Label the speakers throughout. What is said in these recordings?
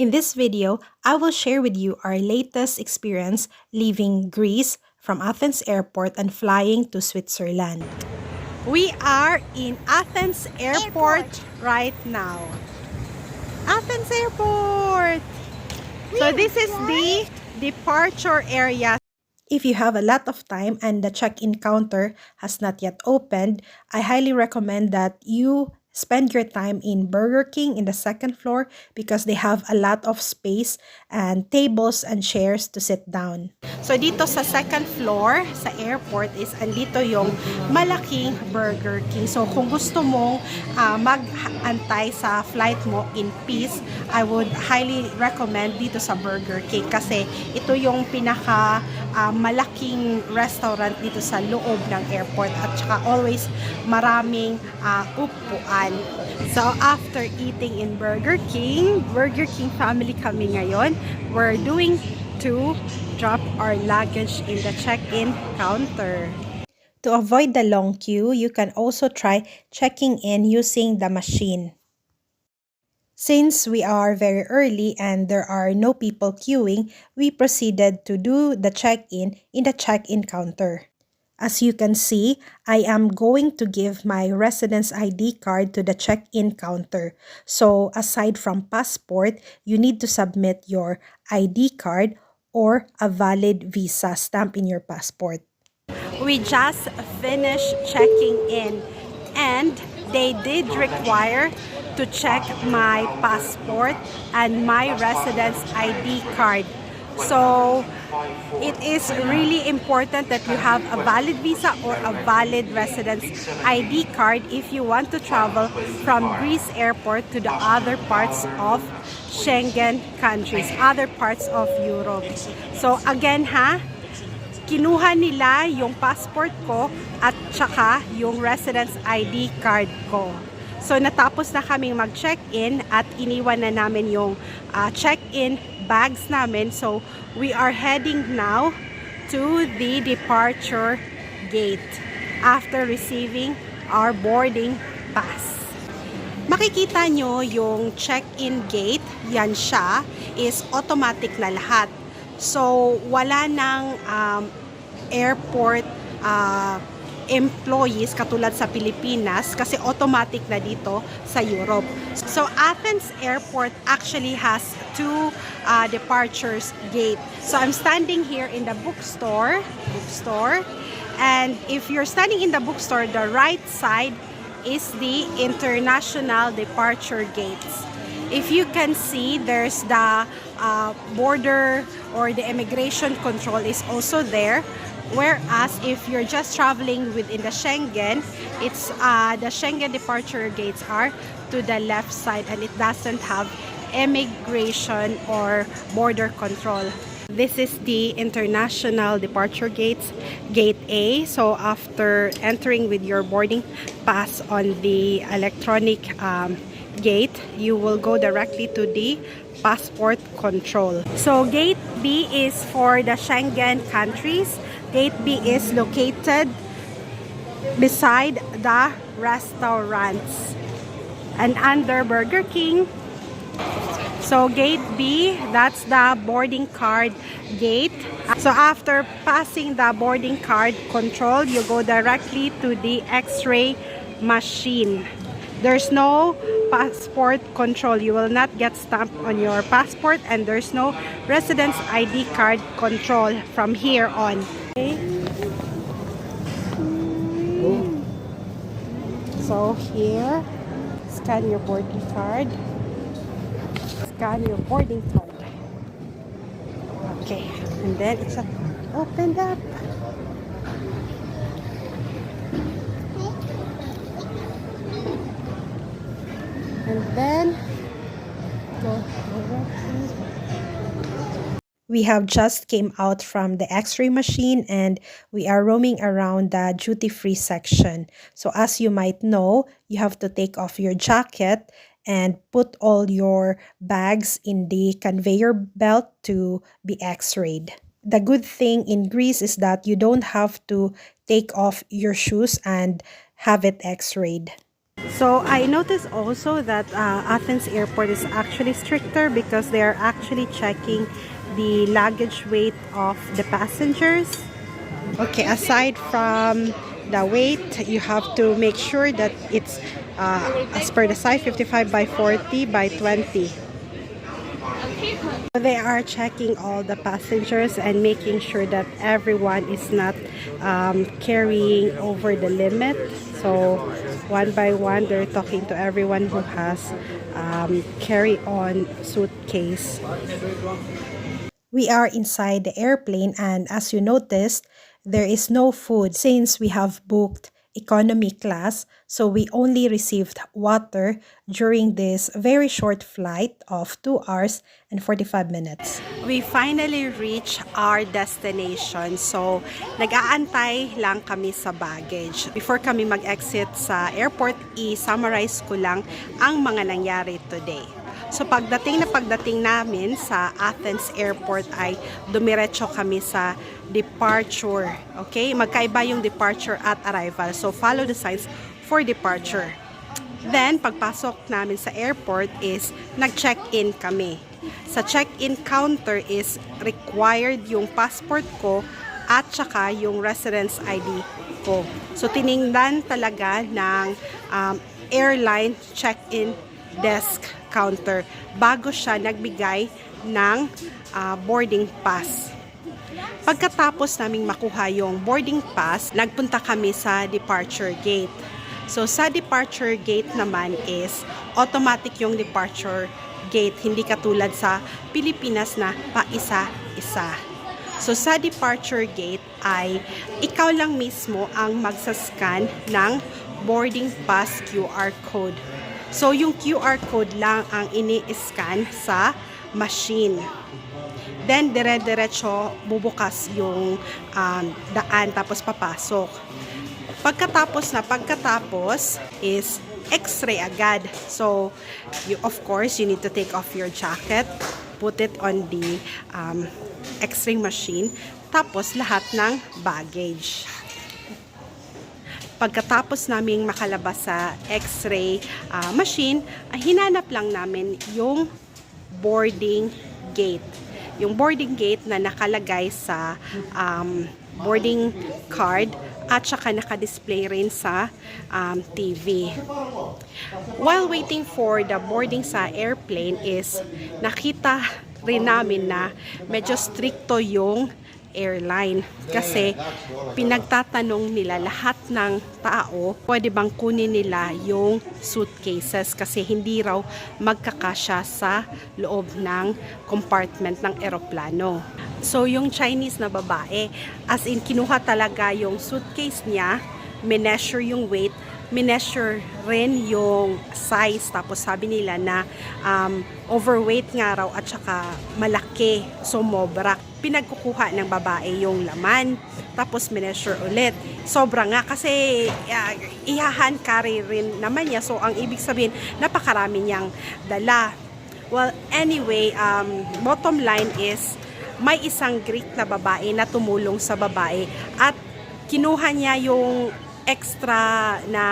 Speaker 1: In this video, I will share with you our latest experience leaving Greece from Athens Airport and flying to Switzerland. We are in Athens Airport right now. Athens Airport! So this is the departure area. If you have a lot of time and the check-in counter has not yet opened, I highly recommend that you spend your time in Burger King in the second floor because they have a lot of space and tables and chairs to sit down. So dito sa second floor sa airport is andito yung malaking Burger King. So kung gusto mong mag-antay sa flight mo in peace, I would highly recommend dito sa Burger King kasi ito yung pinaka malaking restaurant dito sa loob ng airport at saka always maraming upuan. So after eating in Burger King family kami ngayon, we're doing to drop our luggage in the check-in counter. To avoid the long queue, you can also try checking in using the machine. Since we are very early and there are no people queuing, we proceeded to do the check-in in the check-in counter. As you can see, I am going to give my residence ID card to the check-in counter. So aside from passport, you need to submit your ID card or a valid visa stamp in your passport. We just finished checking in and they did require to check my passport and my residence ID card. So it is really important that you have a valid visa or a valid residence ID card if you want to travel from Greece airport to the other parts of Schengen countries, other parts of Europe. So again kinuha nila yung passport ko at saka yung residence ID card ko. So natapos na kaming mag-check-in at iniwan na namin yung check-in bags namin. So we are heading now to the departure gate after receiving our boarding pass. Makikita nyo yung check-in gate, yan siya, is automatic na lahat. So wala nang airport employees katulad sa Pilipinas kasi automatic na dito sa Europe. So Athens Airport actually has two departures gate. So I'm standing here in the bookstore, and if you're standing in the bookstore, the right side is the international departure gates. If you can see, there's the border or the immigration control is also there. Whereas if you're just traveling within the Schengen, it's the Schengen departure gates are to the left side and it doesn't have immigration or border control. This is the international departure gates, gate A. So after entering with your boarding pass on the electronic gate, you will go directly to the passport control. So gate B is for the Schengen countries. Gate B is located beside the restaurants and under Burger King. So gate B, that's the boarding card gate. So after passing the boarding card control, you go directly to the X-ray machine. There's no passport control. You will not get stamped on your passport and there's no residence ID card control from here on. Okay. So here, scan your boarding card. Scan your boarding card. Okay, and then it's opened up. And then go directly. We have just came out from the X-ray machine and we are roaming around the duty-free section. So as you might know, you have to take off your jacket and put all your bags in the conveyor belt to be X-rayed. The good thing in Greece is that you don't have to take off your shoes and have it X-rayed. So I noticed also that Athens airport is actually stricter because they are actually checking the luggage weight of the passengers. Okay, aside from the weight, you have to make sure that it's as per the size 55 by 40 by 20. They are checking all the passengers and making sure that everyone is not carrying over the limit. So one by one, they're talking to everyone who has carry-on suitcase. We are inside the airplane, and as you noticed, there is no food since we have booked economy class, so we only received water during this very short flight of 2 hours and 45 minutes. We finally reached our destination, so nag-aantay lang kami sa baggage. Before kami mag-exit sa airport, i-summarize ko lang ang mga nangyari today. So pagdating namin sa Athens Airport ay dumiretso kami sa departure. Okay? Magkaiba yung departure at arrival. So follow the signs for departure. Then pagpasok namin sa airport is nag-check-in kami. Sa check-in counter is required yung passport ko at saka yung residence ID ko. So tiningnan talaga ng airline check-in desk counter bago siya nagbigay ng boarding pass. Pagkatapos naming makuha yung boarding pass, nagpunta kami sa departure gate. So sa departure gate naman is automatic yung departure gate, hindi katulad sa Pilipinas na paisa-isa. So sa departure gate ay ikaw lang mismo ang magsascan ng boarding pass QR code. So, yung QR code lang ang ini-scan sa machine. Then, dire-diretso bubukas yung daan tapos papasok. Pagkatapos is X-ray agad. So, of course, you need to take off your jacket, put it on the X-ray machine, tapos lahat ng baggage. Pagkatapos naming makalabas sa X-ray machine, hinanap lang namin yung boarding gate. Yung boarding gate na nakalagay sa boarding card at saka naka-display rin sa TV. While waiting for the boarding sa airplane is nakita rin namin na medyo stricto yung airline kasi pinagtatanong nila lahat ng tao pwede bang kunin nila yung suitcases kasi hindi raw magkakasya sa loob ng compartment ng eroplano. So yung Chinese na babae, as in kinuha talaga yung suitcase niya, mineasure yung weight, mineasure rin yung size, tapos sabi nila na overweight nga raw at saka malaki, sumobra. Pinagkukuha ng babae yung laman, tapos mineasure ulit. Sobra nga kasi ihahan carry rin naman niya, so ang ibig sabihin napakarami niyang dala. Well, anyway, bottom line is may isang Greek na babae na tumulong sa babae at kinuha niya yung extra na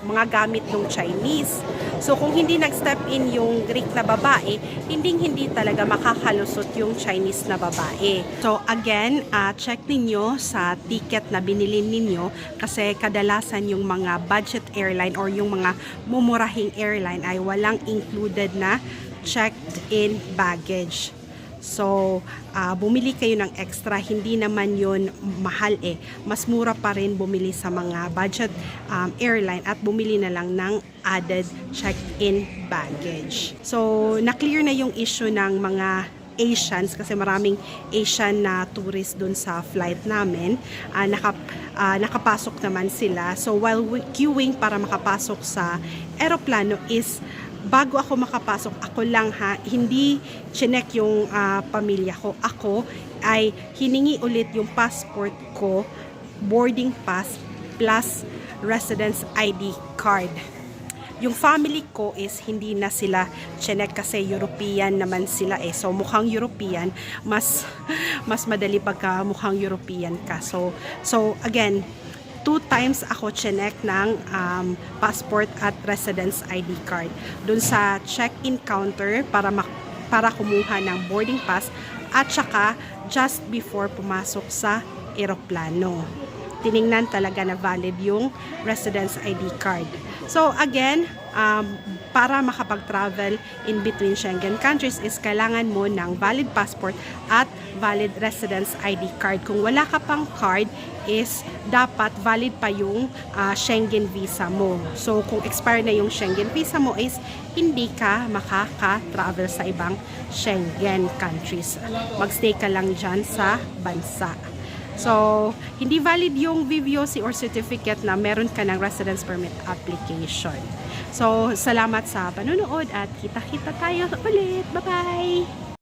Speaker 1: mga gamit ng Chinese. So kung hindi nag-step in yung Greek na babae, hindi talaga makakalusot yung Chinese na babae. So again, check ninyo sa ticket na binili ninyo kasi kadalasan yung mga budget airline or yung mga mumurahing airline ay walang included na checked-in baggage. So, bumili kayo ng extra, hindi naman yun mahal eh. Mas mura pa rin bumili sa mga budget airline at bumili na lang ng added check-in baggage. So, na-clear na yung issue ng mga Asians kasi maraming Asian na tourist dun sa flight namin. Nakapasok naman sila. So, while queuing para makapasok sa aeroplano is bago ako makapasok, ako lang hindi chinek yung pamilya ko. Ako ay hiningi ulit yung passport ko, boarding pass, plus residence ID card. Yung family ko is hindi na sila chinek kasi European naman sila eh. So mukhang European, mas madali pagka mukhang European ka. So again, 2 2 times ako chinek ng passport at residence ID card. Dun sa check-in counter para kumuha ng boarding pass at saka just before pumasok sa eroplano. Tiningnan talaga na valid yung residence ID card. So again, para makapag-travel in between Schengen countries is kailangan mo ng valid passport at valid residence ID card. Kung wala ka pang card is dapat valid pa yung Schengen visa mo. So kung expire na yung Schengen visa mo is hindi ka makaka-travel sa ibang Schengen countries. Magstay ka lang dyan sa bansa. So, hindi valid yung VVOC or certificate na meron ka ng residence permit application. So, salamat sa panunood at kita-kita tayo ulit. Bye-bye!